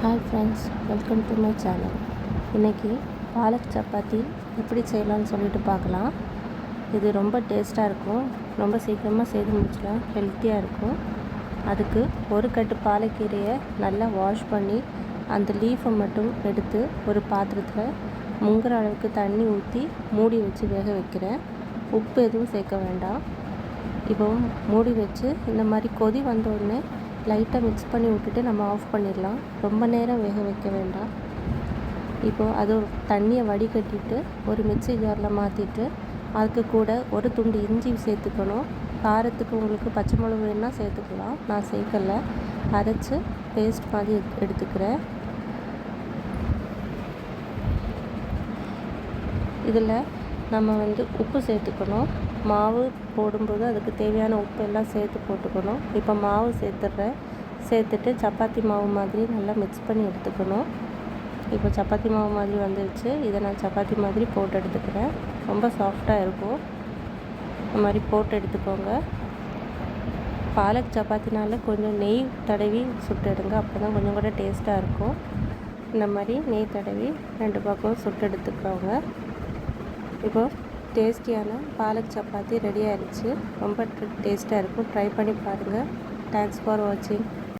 Hi friends, welcome to my channel. இன்றைக்கி பாலக் சப்பாத்தி எப்படி செய்யலாம்னு சொல்லிட்டு பார்க்கலாம். இது ரொம்ப டேஸ்ட்டாக இருக்கும், ரொம்ப சீக்கிரமாக செய்து முடிச்சிடலாம், ஹெல்த்தியாக இருக்கும். அதுக்கு ஒரு கட்டு பாலக்கீரையை நல்லா வாஷ் பண்ணி அந்த லீஃபை மட்டும் எடுத்து ஒரு பாத்திரத்தில் முங்குற அளவுக்கு தண்ணி ஊற்றி மூடி வச்சு வேக வைக்கிறேன். உப்பு எதுவும் சேர்க்க வேண்டாம். இப்போ மூடி வச்சு இந்த மாதிரி கொதி வந்த உடனே லைட்டாக மிக்ஸ் பண்ணி விட்டுட்டு நம்ம ஆஃப் பண்ணிடலாம். ரொம்ப நேரம் வேக வைக்க வேண்டாம். இப்போது அது தண்ணியை வடிகட்டிட்டு ஒரு மிக்ஸி ஜாரில் மாற்றிட்டு அதுக்கு கூட ஒரு துண்டு இஞ்சி சேர்த்துக்கணும். காரத்துக்கு உங்களுக்கு பச்சை மிளகு வேணால் சேர்த்துக்கலாம், நான் சேர்க்கலை. அரைச்சி பேஸ்ட் மாதிரி எடுத்துக்கிறேன். இதில் நம்ம உப்பு சேர்த்துக்கணும். மாவு போடும்போது அதுக்கு தேவையான உப்பு எல்லாம் சேர்த்து போட்டுக்கணும். இப்போ மாவு சேர்த்துட்டு சப்பாத்தி மாவு மாதிரி நல்லா மிக்ஸ் பண்ணி எடுத்துக்கணும். இப்போ சப்பாத்தி மாவு மாதிரி வந்துடுச்சு. இதை நான் சப்பாத்தி மாதிரி போட்டு எடுத்துக்கிறேன். ரொம்ப சாஃப்டாக இருக்கும். இந்த மாதிரி போட்டு எடுத்துக்கோங்க. பாலக் சப்பாத்தினால கொஞ்சம் நெய் தடவி சுட்டு எடுங்க, அப்போ தான் கொஞ்சம் கூட டேஸ்ட்டாக இருக்கும். இந்த மாதிரி நெய் தடவி 2 பக்கம் சுட்டு எடுத்துக்கோங்க. இப்போது டேஸ்டியான பாலக் சப்பாத்தி ரெடி ஆகிடுச்சு. ரொம்ப டேஸ்ட்டாக இருக்கும். ட்ரை பண்ணி பாருங்கள். தேங்க்ஸ் ஃபார் வாட்சிங்.